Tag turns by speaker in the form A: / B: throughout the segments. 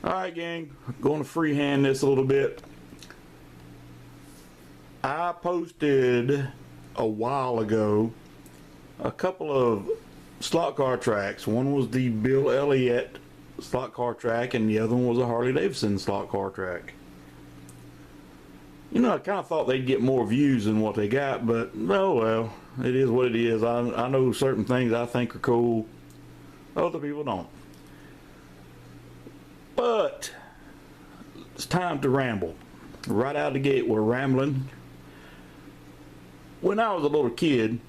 A: Alright gang, going to freehand this a little bit. I posted a while ago a couple of slot car tracks. One was the Bill Elliott slot car track and the other one was a Harley Davidson slot car track. You know, I kind of thought they'd get more views than what they got, but oh well, it is what it is. I know certain things I think are cool, other people don't. But it's time to ramble. Right out of the gate, we're rambling. When I was a little kid,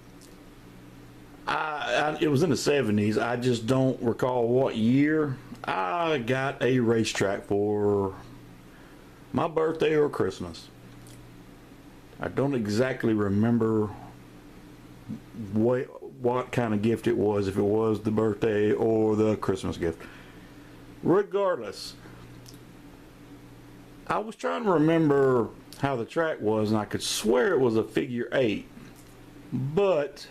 A: it was in the 70s. I just don't recall what year. I got a racetrack for my birthday or Christmas. I don't exactly remember what kind of gift it was, if it was the birthday or the Christmas gift. Regardless, I was trying to remember how the track was, and I could swear it was a figure 8, but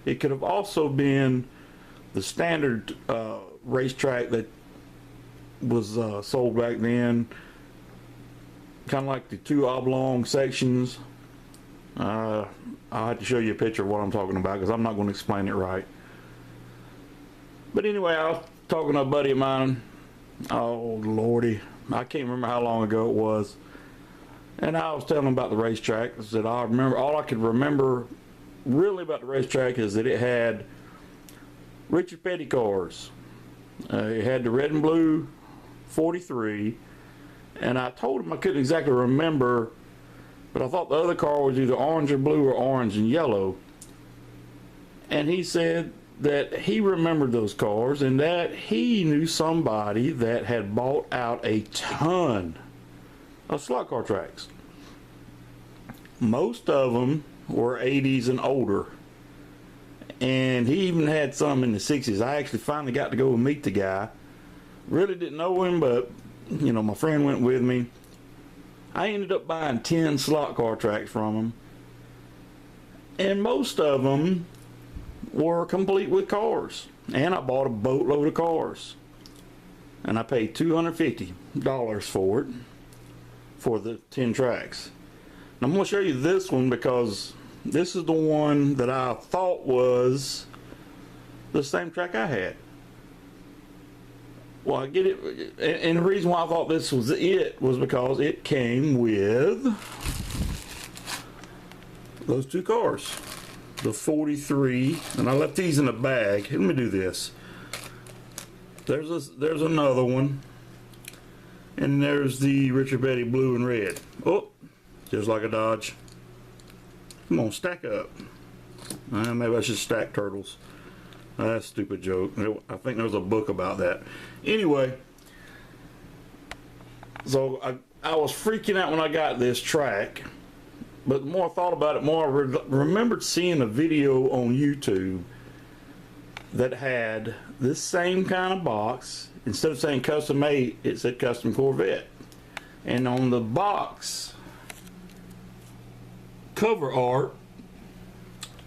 A: it could have also been the standard racetrack that was sold back then, kind of like the 2 oblong sections. I'll have to show you a picture of what I'm talking about because I'm not going to explain it right. But anyway, I was talking to a buddy of mine, oh lordy, I can't remember how long ago it was, and I was telling him about the racetrack. I said all I could remember really about the racetrack is that it had Richard Petty cars. It had the red and blue 43, and I told him I couldn't exactly remember, but I thought the other car was either orange or blue or orange and yellow, and he said that he remembered those cars and that he knew somebody that had bought out a ton of slot car tracks. Most of them were 80s and older, and he even had some in the 60s. I actually finally got to go and meet the guy. Really didn't know him, but you know, my friend went with me. I ended up buying 10 slot car tracks from him, and most of them were complete with cars, and I bought a boatload of cars, and I paid $250 for it, for the 10 tracks. And I'm going to show you this one because this is the one that I thought was the same track I had. Well, I get it, and the reason why I thought this was it was because it came with those 2 cars. The 43, and I left these in a bag. Let me do this. There's another one, and there's the Richard Petty blue and red. Oh, just like a Dodge. Come on, stack up. Maybe I should stack turtles. That's a stupid joke. I think there was a book about that. Anyway, so I was freaking out when I got this track. But the more I thought about it, more I remembered seeing a video on YouTube that had this same kind of box. Instead of saying custom made, it said custom Corvette. And on the box cover art,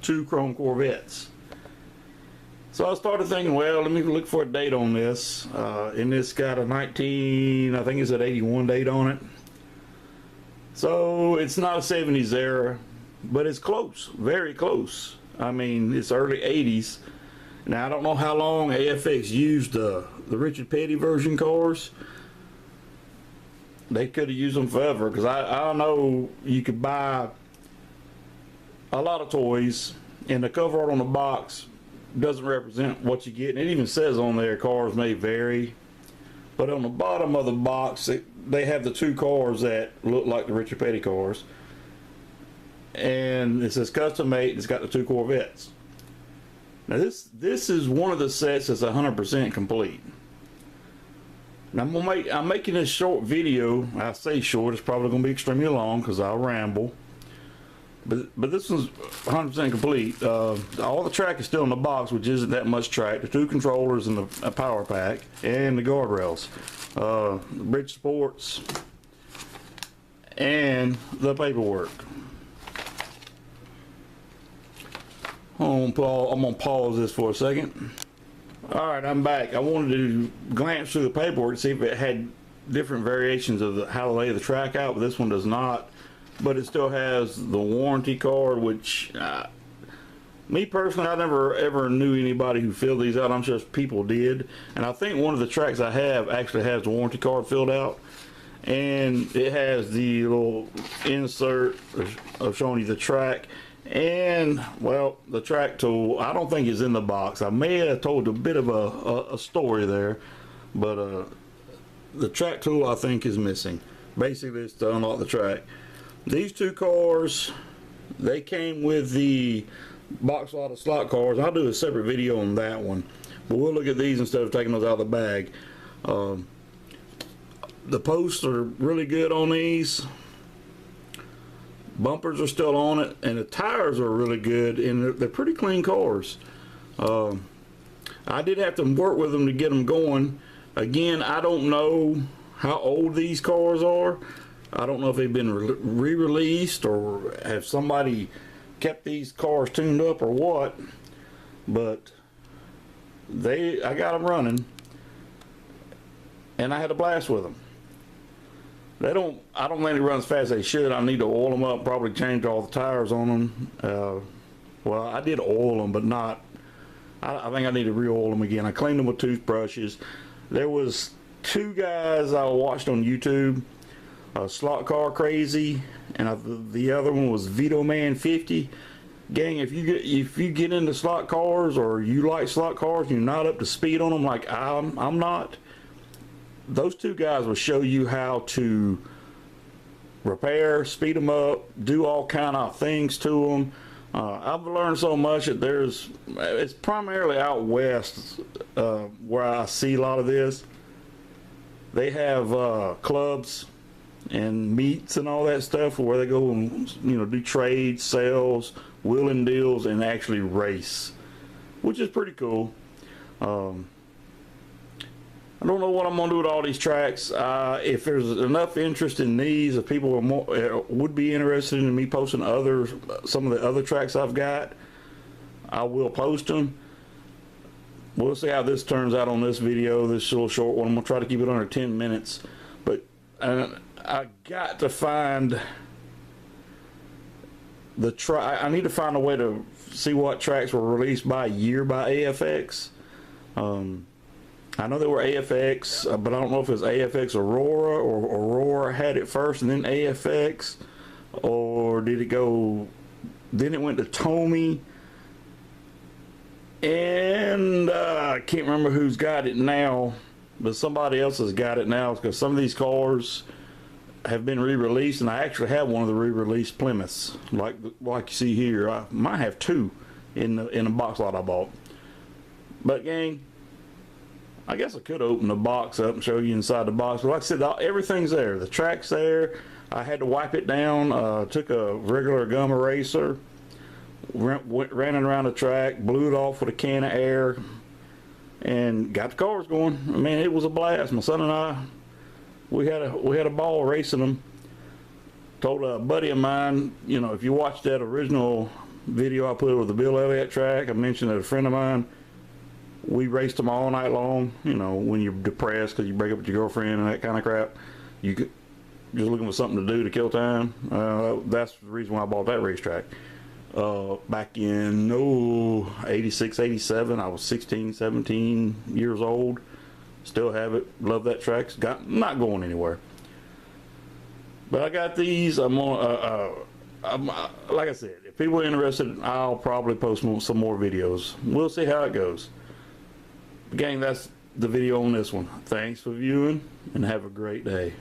A: 2 chrome Corvettes. So I started thinking, well, let me look for a date on this. And it's got a 19, I think it's an 81 date on it. So it's not a 70s era, but it's close, very close. I mean, it's early 80s. Now I don't know how long AFX used the Richard Petty version cars. They could have used them forever, because I know you could buy a lot of toys and the cover art on the box doesn't represent what you get. And it even says on there cars may vary. But on the bottom of the box, they have the 2 cars that look like the Richard Petty cars. And it says custom made, it's got the 2 Corvettes. Now this is one of the sets that's 100% complete. Now I'm making this short video. I say short, it's probably going to be extremely long because I'll ramble. But this one's 100% complete. All the track is still in the box, which isn't that much track. The 2 controllers and a power pack and the guardrails, the bridge supports, and the paperwork. I'm gonna pause this for a second. Alright, I'm back. I wanted to glance through the paperwork to see if it had different variations of how to lay the track out, but this one does not. But it still has the warranty card, which me personally, I never ever knew anybody who filled these out. I'm sure people did, and I think one of the tracks I have actually has the warranty card filled out, and it has the little insert of showing you the track. And well, the track tool, I don't think is in the box. I may have told a bit of a story there, but the track tool I think is missing. Basically, it's to unlock the track. These two cars, they came with the box lot of slot cars. I'll do a separate video on that one, but we'll look at these instead of taking those out of the bag. The posts are really good on these. Bumpers are still on it, and the tires are really good, and they're pretty clean cars. I did have to work with them to get them going. Again, I don't know how old these cars are. I don't know if they've been re-released or have somebody kept these cars tuned up or what, but I got them running, and I had a blast with them. I don't think they run as fast as they should. I need to oil them up, probably change all the tires on them. Well, I did oil them, but not, I think I need to re-oil them again. I cleaned them with toothbrushes. There was two guys I watched on YouTube, Slot Car Crazy, and the other one was Vito Man 50. Gang, if you get into slot cars, or you like slot cars, you're not up to speed on them like I'm not, those two guys will show you how to repair, speed them up, do all kind of things to them. I've learned so much that it's primarily out west where I see a lot of this. They have clubs and meets and all that stuff where they go and do trades, sales, wheeling deals, and actually race, which is pretty cool. I don't know what I'm going to do with all these tracks. If there's enough interest in these, if people would be interested in me posting some of the other tracks I've got, I will post them. We'll see how this turns out on this video, this little short one. I'm going to try to keep it under 10 minutes. But I got to find I need to find a way to see what tracks were released by year by AFX. I know they were AFX, but I don't know if it was AFX Aurora, or Aurora had it first and then AFX, or did it go, then it went to Tommy, and I can't remember who's got it now, but somebody else has got it now, because some of these cars have been re-released, and I actually have one of the re-released Plymouths, like you see here. I might have two in the box lot I bought. But gang, I guess I could open the box up and show you inside the box, but like I said, everything's there. The track's there. I had to wipe it down. Took a regular gum eraser, ran it around the track, blew it off with a can of air, and got the cars going. I mean, it was a blast. My son and I, we had a ball racing them. Told a buddy of mine, if you watch that original video I put with the Bill Elliott track, I mentioned that a friend of mine, we raced them all night long. When you're depressed because you break up with your girlfriend and that kind of crap, you just looking for something to do to kill time. That's the reason why I bought that racetrack. Back in 86, 87, I was 16, 17 years old. Still have it. Love that track. Not going anywhere. But I got these. I'm like I said, if people are interested, I'll probably post some more videos. We'll see how it goes. Gang, that's the video on this one. Thanks for viewing, and have a great day.